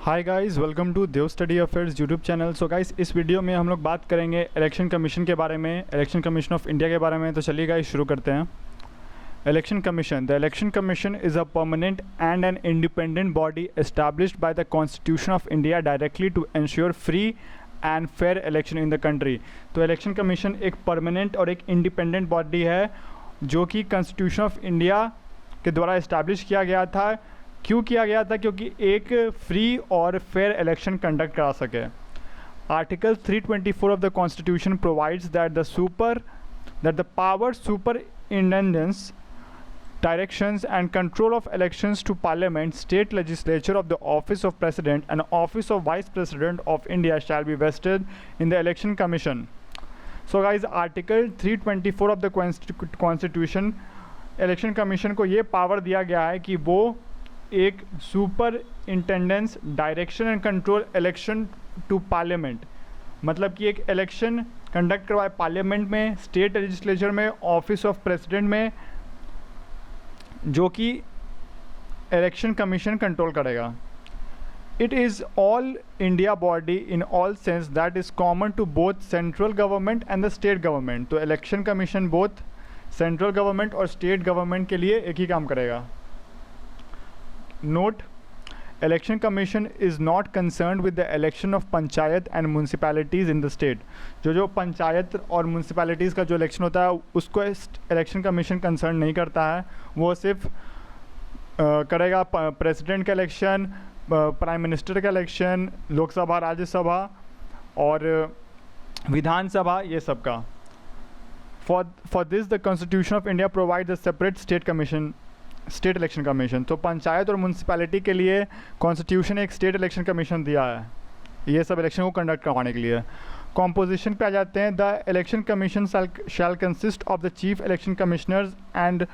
Hi guys, welcome to Dev study affairs YouTube channel. So guys, इस video में हम लोग बात करेंगे इलेक्शन कमीशन के बारे में, इलेक्शन कमीशन ऑफ इंडिया के बारे में। तो चलिए गाइस शुरू करते हैं। Election commission, the election commission is a permanent and an independent body established by the constitution of India directly to ensure free and fair election in the country. तो election commission एक permanent और एक independent body है जो कि constitution of India के द्वारा establish किया गया था। क्यों किया गया था? क्योंकि एक फ्री और फेयर इलेक्शन कंडक्ट करा सके। Article 324 of the constitution provides that the power superintendence directions and control of elections to parliament, state legislature of the office of president and office of vice president of India shall be vested in the election commission. So guys, article 324 of the constitution election commission को ये power दिया गया है कि वो एक superintendence direction and control election to parliament, मतलब कि एक इलेक्शन कंडक्ट करवाए पार्लियामेंट में, स्टेट लेजिस्लेचर में, ऑफिस ऑफ प्रेसिडेंट में, जो कि इलेक्शन कमीशन कंट्रोल करेगा। It is all India body in all sense that is common to both central government and the state government. तो election commission both central government और state government के लिए एक ही काम करेगा। Note, election commission is not concerned with the election of panchayat and municipalities in the state. जो पंचायत और म्यूनसिपैलिटीज़ का जो इलेक्शन होता है उसको इलेक्शन कमीशन कंसर्न नहीं करता है। वो सिर्फ करेगा प्रेसिडेंट का इलेक्शन, प्राइम मिनिस्टर का इलेक्शन, लोकसभा, राज्यसभा और विधानसभा, ये सब का। For this the constitution of India provide the separate state election commission. तो पंचायत और म्यूनसिपैलिटी के लिए कॉन्स्टिट्यूशन एक स्टेट इलेक्शन कमीशन दिया है, ये सब इलेक्शन को कंडक्ट करवाने के लिए। कॉम्पोजिशन पे आ जाते हैं। The election commission shall consist of the chief election commissioners and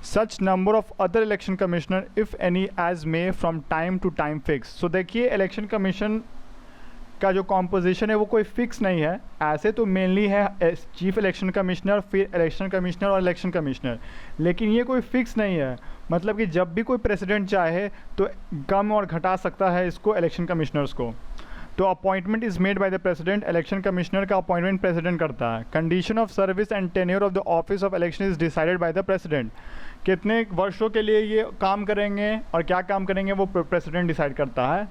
such number of other election commissioner if any as may from time to time fix. So देखिए, इलेक्शन कमीशन का जो कॉम्पोजिशन है वो कोई फिक्स नहीं है। ऐसे तो मेनली है चीफ इलेक्शन कमिश्नर, फिर इलेक्शन कमिश्नर और इलेक्शन कमिश्नर, लेकिन ये कोई फिक्स नहीं है। मतलब कि जब भी कोई प्रेसिडेंट चाहे तो कम और घटा सकता है इसको, इलेक्शन कमिश्नर्स को। तो appointment is made by the president. Election commissioner का अपॉइंटमेंट प्रेसिडेंट करता है। Condition of service and tenure of the office of election is decided by the president. कितने वर्षों के लिए ये काम करेंगे और क्या काम करेंगे वो प्रेसिडेंट डिसाइड करता है।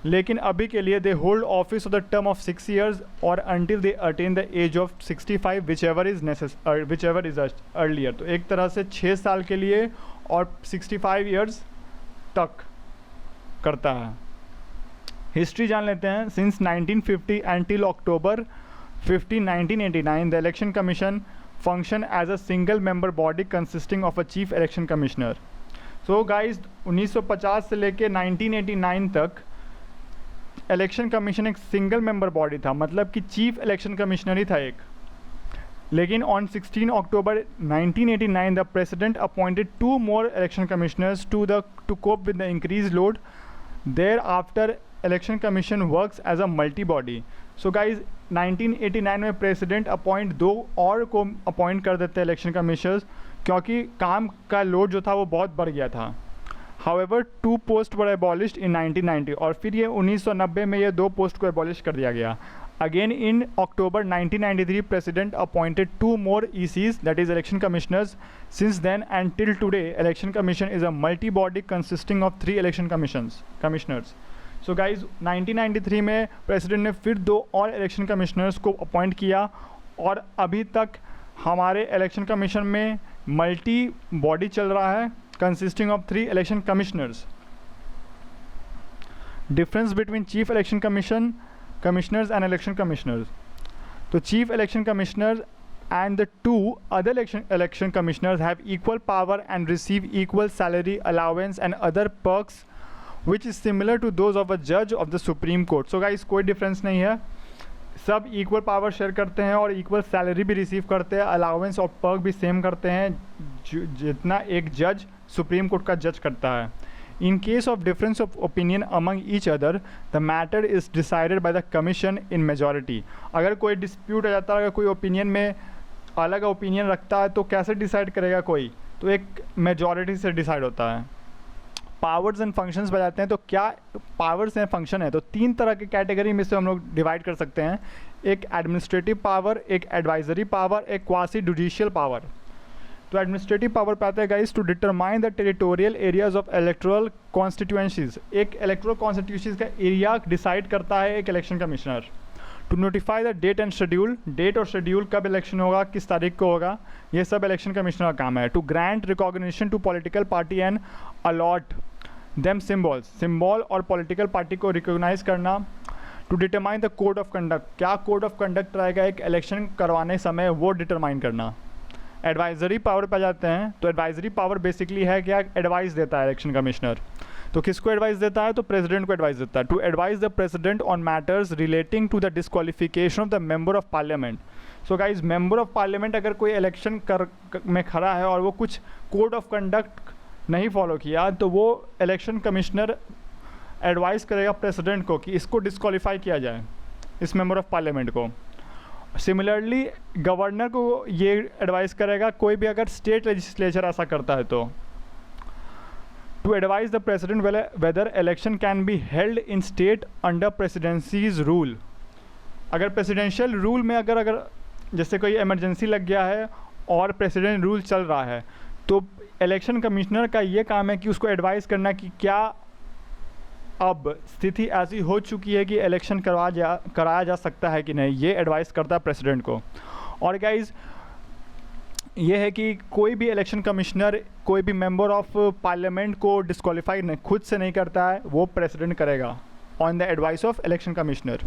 लेकिन अभी के लिए they hold office of the term of 6 years और until they attain the age of 65 whichever is earlier. तो एक तरह से 6 साल के लिए और 65 years तक करता है। हिस्ट्री जान लेते हैं। Since 1950 until October 15, 1989 the election commission function as a single member body consisting of a chief election commissioner. So guys, 1950 से लेके 1989 तक इलेक्शन कमीशन एक सिंगल मेंबर बॉडी था, मतलब कि चीफ इलेक्शन कमिश्नर ही था एक। लेकिन on 16 October 1989 the president appointed 2 more election commissioners to cope with the increase load. Thereafter election commission works as a multi body. So guys, 1989 में president appoint 2 और को appoint कर देते हैं election commissioners, क्योंकि काम का लोड जो था वो बहुत बढ़ गया था। However, 2 posts were abolished in 1990 और फिर ये 1990 में ये 2 पोस्ट को एबॉलिश कर दिया गया। Again in October 1993 President appointed 2 more ECs, that is election commissioners. Since then and till today election commission is a multi-body consisting of 3 election commissioners. So guys, 1993 में प्रेसिडेंट ने फिर 2 और इलेक्शन कमिश्नर्स को appoint किया और अभी तक हमारे इलेक्शन कमीशन में मल्टी बॉडी चल रहा है consisting of 3 election commissioners. Difference between chief election commissioners and election commissioners. So chief election commissioners and the 2 other election commissioners have equal power and receive equal salary, allowance and other perks which is similar to those of a judge of the Supreme Court. So guys, कोई difference नहीं है, सब equal power share करते हैं और equal salary भी receive करते हैं, अलाउंस और पर्क भी सेम करते हैं जितना एक जज सुप्रीम कोर्ट का जज करता है। In case of difference of opinion among each other the matter is decided by the commission in majority. अगर कोई डिस्प्यूट आ जाता है, अगर कोई ओपिनियन में अलग ओपिनियन रखता है तो कैसे डिसाइड करेगा कोई? तो एक मेजॉरिटी से डिसाइड होता है। पावर्स एंड फंक्शंस पे जाते हैं तो क्या पावर्स एंड फंक्शन है, तो 3 तरह की कैटेगरी में से हम लोग डिवाइड कर सकते हैं, एक एडमिनिस्ट्रेटिव पावर, एक एडवाइजरी पावर, एक क्वासी जुडिशियल पावर। तो एडमिनिस्ट्रेटिव पावर पे आता है guys to determine the territorial areas of electoral constituencies. एक इलेक्टोरल कॉन्स्टिट्यूएंसीज का एरिया डिसाइड करता है एक election commissioner. To notify the date and schedule, date और शेड्यूल कब इलेक्शन होगा, किस तारीख को होगा, ये सब इलेक्शन कमिश्नर का काम है। To grant recognition to political party and allot them symbols, symbol और पॉलिटिकल पार्टी को रिकॉग्नाइज करना। To determine the code of conduct, क्या कोड ऑफ कंडक्ट रहेगा एक इलेक्शन करवाने समय, वो डिटरमाइन करना। एडवाइजरी पावर पे जाते हैं, तो एडवाइजरी पावर बेसिकली है क्या, एडवाइस देता है इलेक्शन कमिश्नर। तो किसको एडवाइस देता है, तो प्रेसिडेंट को एडवाइस देता है। To advice the president on matters relating to the disqualification of the member of parliament. So guys, member of parliament अगर कोई इलेक्शन में खड़ा है और वो कुछ कोड ऑफ कंडक्ट नहीं फॉलो किया, तो वो इलेक्शन कमिश्नर एडवाइस करेगा प्रेसिडेंट को कि इसको डिस्क्वालीफाई किया जाए, इस मेंबर ऑफ पार्लियामेंट को। सिमिलरली गवर्नर को ये एडवाइस करेगा कोई भी अगर स्टेट लेजिस्लेचर ऐसा करता है तो। To advise the president whether election can be held in state under presidencies rule. अगर प्रेसिडेंशियल रूल में अगर जैसे कोई इमरजेंसी लग गया है और प्रेसिडेंट रूल चल रहा है, तो इलेक्शन कमिश्नर का ये काम है कि उसको एडवाइस करना कि क्या अब स्थिति ऐसी हो चुकी है कि इलेक्शन कराया जा सकता है कि नहीं, ये एडवाइस करता है प्रेसिडेंट को। और गाइज ये है कि कोई भी इलेक्शन कमिश्नर कोई भी मेंबर ऑफ पार्लियामेंट को डिस्क्वालीफाई खुद से नहीं करता है, वो प्रेसिडेंट करेगा on the advice of election commissioner.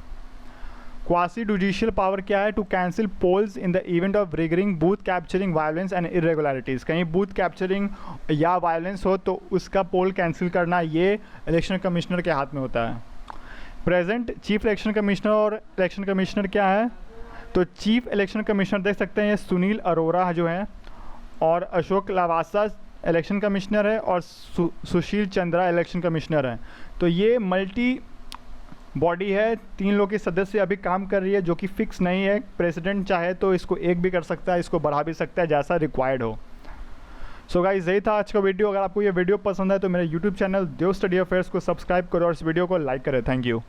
Quasi judicial power क्या है, to cancel polls in the event of rigging, booth capturing, violence and irregularities. कहीं बूथ कैप्चरिंग या वायलेंस हो तो उसका पोल कैंसिल करना ये इलेक्शन कमिश्नर के हाथ में होता है। प्रेजेंट चीफ इलेक्शन कमिश्नर और इलेक्शन कमिश्नर क्या है, तो चीफ इलेक्शन कमिश्नर देख सकते हैं ये सुनील अरोरा जो हैं, और अशोक लावासा इलेक्शन कमिश्नर है, और सुशील चंद्रा इलेक्शन कमिश्नर हैं। तो ये मल्टी बॉडी है, 3 लोग के सदस्य अभी काम कर रही है, जो कि फिक्स नहीं है। प्रेसिडेंट चाहे तो इसको एक भी कर सकता है, इसको बढ़ा भी सकता है जैसा रिक्वायर्ड हो। सो गाइस, यही था आज का वीडियो। अगर आपको ये वीडियो पसंद है तो मेरे यूट्यूब चैनल देव स्टडी अफेयर्स को सब्सक्राइब करो और इस वीडियो को लाइक करें। Thank you.